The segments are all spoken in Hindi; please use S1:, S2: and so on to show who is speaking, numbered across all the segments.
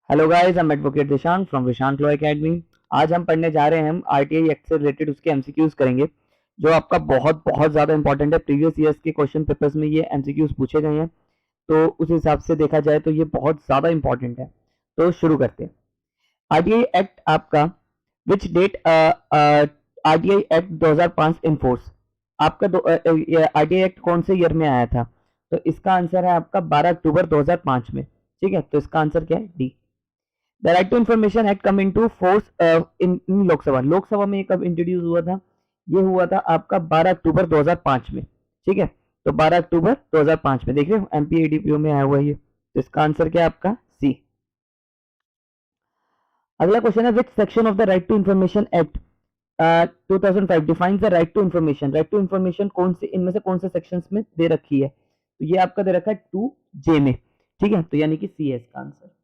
S1: Hello guys, I am advocate Dishank from Vishank law academy. आज हम पढ़ने जा रहे हैं, हम आरटीआई एक्ट से रिलेटेड उसके एमसीक्यूज करेंगे जो आपका बहुत बहुत ज़्यादा इंपॉर्टेंट है। प्रीवियस ईयर्स के क्वेश्चन पेपर्स में ये एमसीक्यूज पूछे गए हैं, तो उस हिसाब से देखा जाए तो ये बहुत ज़्यादा इंपॉर्टेंट है। तो शुरू करते हैं। आरटीआई एक्ट आपका which date RTI act 2005 in force. आपका आरटीआई एक्ट कौन से ईयर में आया था? तो इसका आंसर है आपका 12 अक्टूबर 2005 में। ठीक है, तो इसका आंसर क्या है? D. The right to information act come into force in Lok Sabha. Lok Sabha में ये कब इंट्रोड्यूस हुआ था? ये हुआ था आपका 12 अक्टूबर 2005 में। ठीक है, तो 12 अक्टूबर 2005 में देख रहे हो एमपीएडीपीओ में आया हुआ है ये। तो इसका आंसर क्या है आपका? सी। अगला क्वेश्चन है, which section of the right to information act 2005 defines the right to information. Right to information कौन से इनमें से कौन से सेक्शंस में दे रखी है? तो ये आपका दे रखा है 2J में। ठीक है, तो यानी कि सी है इसका answer.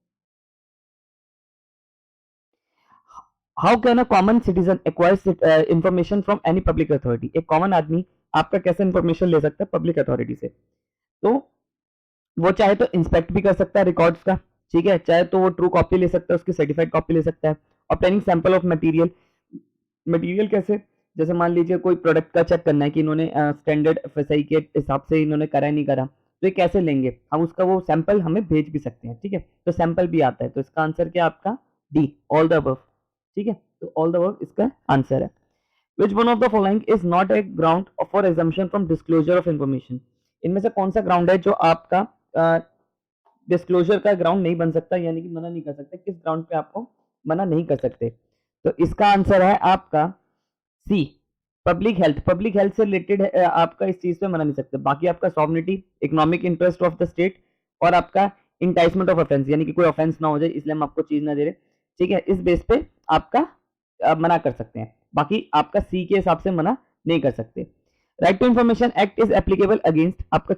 S1: How can a common citizen acquire information from any public authority. एक कॉमन आदमी आपका कैसे इंफॉर्मेशन ले सकता है पब्लिक अथॉरिटी से? तो वो चाहे तो इंस्पेक्ट भी कर सकता है रिकॉर्ड्स का। ठीक है, चाहे तो वो ट्रू कॉपी ले सकता है, उसकी सर्टिफाइड कॉपी ले सकता है। Obtaining sample of material. Material कैसे? जैसे मान लीजिए कोई प्रोडक्ट का चेक करना है कि इन्होंने स्टैंडर्ड एफएसआई के हिसाब से इन्होंने करा नहीं करा, तो ये कैसे लेंगे हम उसका? वो सैंपल हमें भेज भी सकते हैं। ठीक है, तो सैंपल भी आता है। तो इसका आंसर क्या आपका? D, all the above. ठीक है, तो ऑल द अबव इसका आंसर है। Which one of the following is not a ground for exemption from disclosure of information. इनमें से कौन सा ग्राउंड है जो आपका डिस्क्लोजर का ग्राउंड नहीं बन सकता, यानी कि मना नहीं कर सकते? किस ग्राउंड पे आपको मना नहीं कर सकते? तो इसका आंसर है आपका सी, पब्लिक हेल्थ। पब्लिक हेल्थ से रिलेटेड आपका इस चीज पे मना नहीं सकते। बाकी आपका sovereignty, economic interest of the state और आपका इंटाइसमेंट ऑफ ऑफेंस, यानी कि कोई ऑफेंस ना हो जाए इसलिए हम आपको चीज ना दे रहे। ठीक है, इस बेस पे आपका मना कर सकते हैं। बाकी आपका सी के हिसाब से मना नहीं कर सकते। Right to information act is applicable against आपका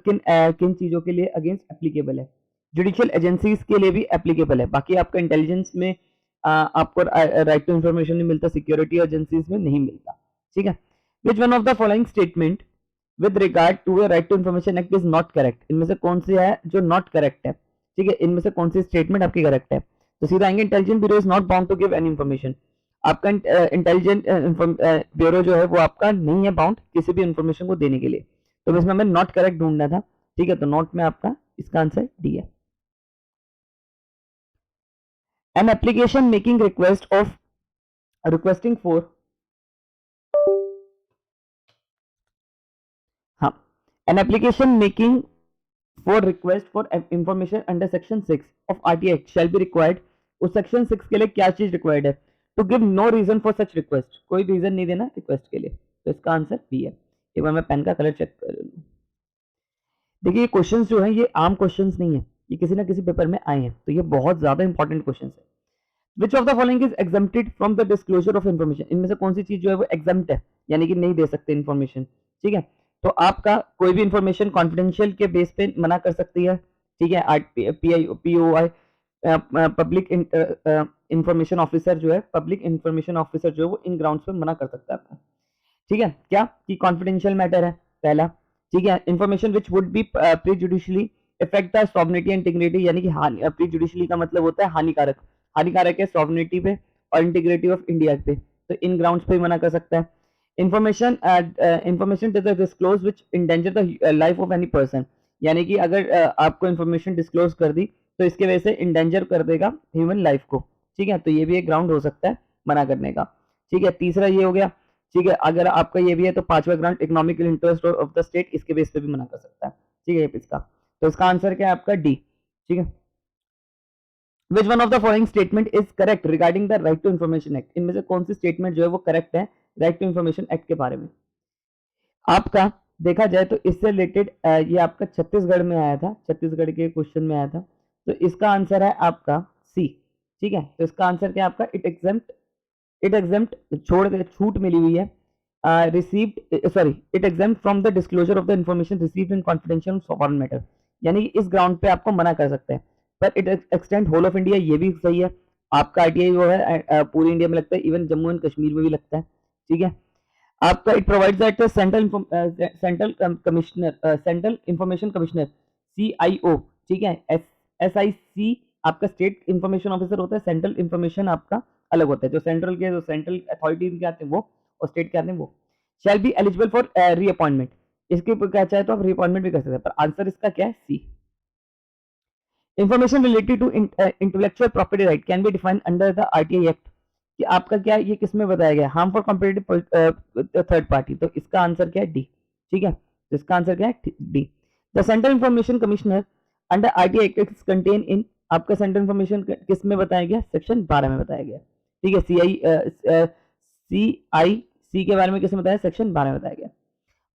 S1: किन चीजों के लिए अगेंस्ट एप्लीकेबल है? जुडिशियल एजेंसीज के लिए भी एप्लीकेबल है। बाकी आपका इंटेलिजेंस में आपको राइट टू इन्फॉर्मेशन नहीं मिलता, सिक्योरिटी एजेंसीज में नहीं मिलता। ठीक है, which one of the following statement with regard to the right to information act is not correct. इनमें से कौन सी है जो नॉट करेक्ट है? ठीक है, इनमें से कौन सी स्टेटमेंट आपकी करेक्ट है? तो सीधा आएंगे, intelligence bureau is not bound to give any information. आपका इंटेलिजेंट ब्यूरो जो है वो आपका नहीं है बाउंड किसी भी इंफॉर्मेशन को देने के लिए। तो इसमें हमें नॉट करेक्ट ढूंढना था। ठीक है, तो नॉट में आपका इसका आंसर डी है। An application making request of requesting for, हाँ, an application making for request for information under section 6 of RTI act shall be required. उस सेक्शन 6 के लिए क्या चीज रिक्वायर्ड है? To give no reason for such request. कोई रीजन नहीं देना रिक्वेस्ट के लिए। तो इसका आंसर बी है। एक बार मैं पेन का कलर चेक कर लूं। देखिए, ये क्वेश्चंस जो है ये आम क्वेश्चंस नहीं है, ये किसी ना किसी पेपर में आए हैं, तो ये बहुत ज्यादा इंपॉर्टेंट क्वेश्चंस है। विच of the following is exempted from the disclosure of information. इनमें से कौन सी चीज जो है वो एग्जम्प्ट है, यानी कि नहीं दे सकते इन्फॉर्मेशन? ठीक है, तो आपका कोई भी इंफॉर्मेशन कॉन्फिडेंशियल के बेस पे मना कर सकती है। ठीक है, पीओआई पब्लिक इंफॉर्मेशन ऑफिसर जो है, पब्लिक इंफॉर्मेशन ऑफिसर जो है वो इन ग्राउंड्स पे मना कर सकता है। ठीक है, क्या कि कॉन्फिडेंशियल मैटर है पहला। ठीक है, information which would be prejudicially effect the sovereignty and integrity, यानी कि प्रीजुडिशियली का मतलब होता है हानिकारक। हानिकारक है सॉवरेनिटी पे और इंटीग्रिटी ऑफ इंडिया पे, तो इन ग्राउंड्स पे मना कर सकता है। Information disclose which endanger the life of any person, यानी कि अगर आपको इंफॉर्मेशन डिस्क्लोज कर दी तो इसके वजह से इंडेंजर कर देगा ह्यूमन लाइफ को। ठीक है, तो ये भी एक ग्राउंड हो सकता है मना करने का। ठीक है, तीसरा ये हो गया। ठीक है, अगर आपका ये भी है तो पांचवा ground economical interest of the state, इसके बेस पे भी मना कर सकता है। ठीक है, इसका तो इसका आंसर क्या है आपका? डी। ठीक है, which one of the following statement is correct regarding the right to information act. इनमें से कौन सी स्टेटमेंट जो है वो करेक्ट है राइट टू इन्फॉर्मेशन एक्ट के बारे में? आपका देखा जाए तो इससे रिलेटेड ये आपका छत्तीसगढ़ में आया था, छत्तीसगढ़ के क्वेश्चन में आया था। तो इसका आंसर है आपका सी। ठीक है, तो इसका आंसर क्या है आपका? इट एग्जेम्प्ट छोड़ दे, छूट मिली हुई है। Received sorry it exempt from the disclosure of the information received in confidential foreign matter, यानी कि इस ग्राउंड पे आपको मना कर सकते हैं। पर it extend whole of India, ये भी सही है। आपका आरटीआई वो है पूरी इंडिया में लगता है, इवन जम्मू एंड कश्मीर में भी लगता है। ठीक है, आपका it provides that central commissioner central information commissioner CIO, ठीक है, SIC आपका स्टेट इंफॉर्मेशन ऑफिसर होता है, सेंट्रल इंफॉर्मेशन आपका अलग होता है, जो सेंट्रल के जो सेंट्रल अथॉरिटी के आते हैं वो, और स्टेट के आते हैं वो। Shall be eligible for reappointment, इसके ऊपर क्या चाहे तो आप रीअपॉइंटमेंट भी कर सकते हैं, पर आंसर इसका क्या है, C. Information related to intellectual property right can be defined under the RTI act, कि आपका क्या ये किस में बताया गया, harm for competitive third party, तो इसका आंसर क्या है, डी। ठीक है, तो इसका आंसर क्या है, D. The central information commissioner under RTI act is contain in, आपका सेंट्रल इंफॉर्मेशन किस में बताया गया, सेक्शन 12 में बताया गया। ठीक है, सी के बारे में किसमें बताया, सेक्शन 12 में बताया गया।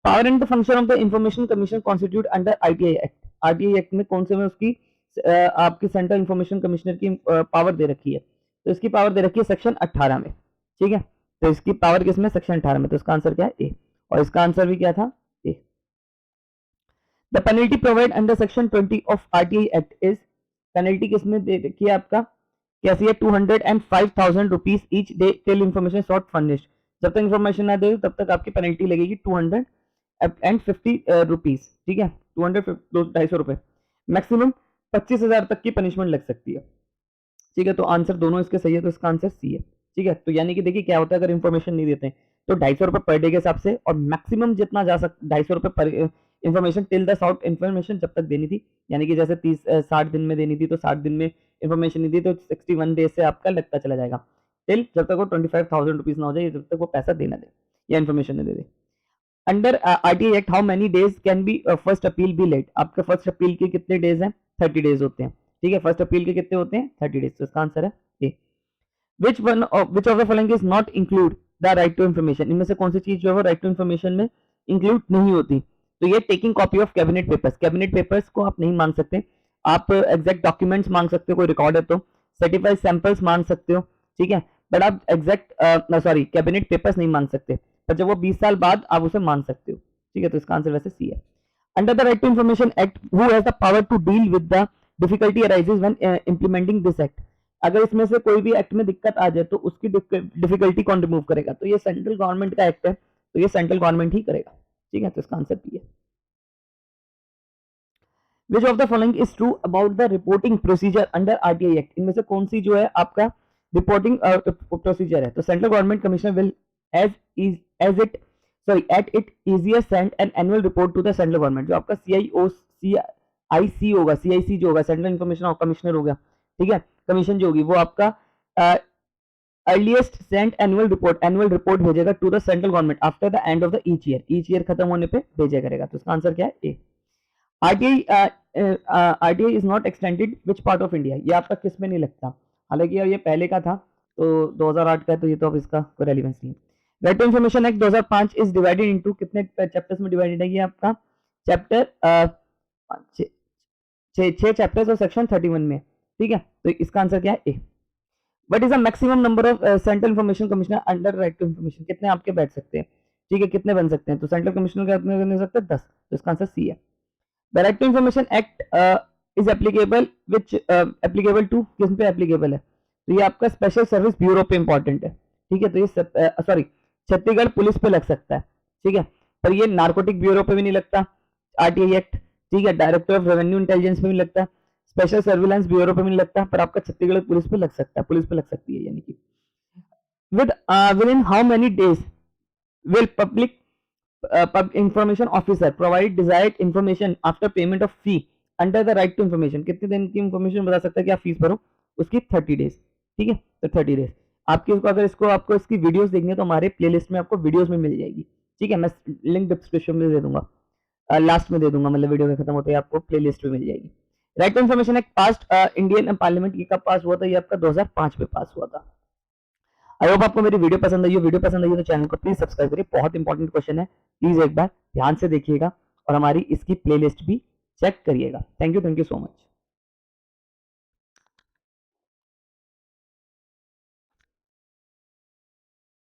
S1: Power and the function of the information commission constitute under RTI act, RTI act में कौन से में उसकी आपकी सेंट्रल इंफॉर्मेशन कमिश्नर की पावर दे रखी है, तो इसकी पावर दे रखी है सेक्शन 18 में। ठीक है, तो इसकी पावर किसमें, सेक्शन 18 में, तो इसका आंसर क्या है, ए, और इसका आंसर भी क्या था, A. The penalty provide under section 20 of RTI act is, penalty किसमें दे रखी है आपका, कैसी है, 205,000 rupees each day till information sought furnished, जब तक इंफॉर्मेशन ना दे तब तक आपकी पेनल्टी लगेगी 250 रुपीज। ठीक है, 250 रुपए, मैक्सिमम 25,000 तक की पनिशमेंट लग सकती है। ठीक है, तो आंसर दोनों इसके सही है, तो इसका आंसर सी है। ठीक है, तो यानी कि देखिए क्या होता है, अगर इन्फॉर्मेशन नहीं देते हैं तो 250 रुपए पर डे के हिसाब से, और मैक्सिमम जितना जा सकता 250 रुपए पर information till the short information जब तक देनी थी, यानी कि जैसे 60 दिन में देनी थी तो 60 दिन में इन्फॉर्मेशन नहीं दी तो 61 डेज से आपका लगता चला जाएगा, टिल जब तक वो 25,000 रुपीज ना हो जाए, जब तक वो पैसा देना दे या इन्फॉर्मेशन नहीं दे दे। Under RTI act how many days can be first appeal be let, आपके फर्स्ट अपील के कितने डेज हैं, 30 डेज होते हैं। ठीक है, फर्स्ट अपील के कितने होते हैं, 30 डेज, तो इसका आंसर है A. Which of the following is not include the right to information, इनमें से कौन सी चीज जो है राइट टू इन्फॉर्मेशन में इंक्लूड नहीं होती, तो ये taking copy of cabinet papers, cabinet papers को आप नहीं मांग सकते, आप एग्जैक्ट डॉक्यूमेंट्स मांग सकते हो, कोई रिकॉर्ड है तो सर्टिफाइड सैंपल्स मांग सकते हो। ठीक है, बट आप एग्जैक्ट सॉरी कैबिनेट पेपर्स नहीं मांग सकते, पर जब वो 20 साल बाद आप उसे मान सकते हो। ठीक है, तो इसका आंसर वैसे सी है। Under the right to information act who has the power to deal with the difficulty arises when implementing this act, अगर इसमें से कोई भी एक्ट में दिक्कत आ जाए तो उसकी डिफिकल्टी कौन रिमूव करेगा, तो ये सेंट्रल गवर्नमेंट का एक्ट है, तो ये सेंट्रल गवर्नमेंट ही करेगा। ठीक है, तो इसका आंसर बी है। विच of the following is true about the reporting procedure under RTI act, इनमें से कौन सी जो है आपका रिपोर्टिंग प्रोसीजर है, तो central government commissioner will as it sorry at it easier send an annual report to the central government, जो आपका सीआईसी होगा, सीआईसी जो होगा सेंट्रल इंफॉर्मेशन कमिश्नर होगा। ठीक है, कमीशन जो होगी वो आपका अर्लीस्ट सेंड एनुअल रिपोर्ट भेजेगा to the central government after the end of the each year खत्म होने पे भेजा करेगा, तो इसका आंसर क्या है, A. RTI is not extended which part of India, ये आपका किस में नहीं लगता, हालांकि ये पहले का था तो 2008 का है, तो ये तो अब इसका कोई रेलेवेंस नहीं। Right to information act 2005 is divided into कितने चैप्टर्स में डिवाइडेड है, ये आपका चैप्टर 6 चैप्टर्स और सेक्शन 31 में। ठीक है, तो इसका आंसर क्या है, A. What is the maximum number of central information commissioner under right to information, कितने आपके बैठ सकते हैं। ठीक है, कितने बन सकते हैं, तो सेंट्रल कमिश्नर के कितने बन सकते हैं, 10, तो इसका आंसर सी है। The right to information act is applicable which applicable to, किस पे एप्लीकेबल है, तो ये आपका स्पेशल सर्विस ब्यूरो पे इंपॉर्टेंट है। ठीक है, तो ये सॉरी छत्तीसगढ़ पुलिस पे लग सकता है। ठीक है, पर ये नार्कोटिक ब्यूरो पे भी नहीं लगता आरटीआई एक्ट। ठीक है, डायरेक्टर ऑफ रेवेन्यू इंटेलिजेंस पे भी लगता है, स्पेशल सर्विलांस ब्यूरो पे भी नहीं लगता, पर आपका छत्तीसगढ़ पुलिस पे लग सकता है, पुलिस पे लग सकती है, यानी कि within how many days will public information officer provide desired information after payment of fee under the right to information, कितने दिन की इंफॉर्मेशन बता सकता है कि आप फीस भरो, उसकी 30 डेज। ठीक है, तो 30 डेज आपकी इसको, अगर इसको आपको इसकी वीडियोस देखनी है तो हमारे प्लेलिस्ट में आपको वीडियोस में मिल जाएगी। ठीक है, मैं लिंक डिस्क्रिप्शन में दे दूंगा, लास्ट में दे दूंगा, मतलब वीडियो खत्म होते ही आपको प्लेलिस्ट में मिल जाएगी। Right to information act passed Indian parliament की कब पास हुआ था, ये आपका 2005 में पास हुआ था। आई होप आपको मेरी वीडियो पसंद आई हो, वीडियो पसंद आई हो तो चैनल को प्लीज सब्सक्राइब करिए, बहुत इंपॉर्टेंट क्वेश्चन है, प्लीज एक बार ध्यान से देखिएगा और हमारी इसकी प्लेलिस्ट भी चेक करिएगा। Thank you so much.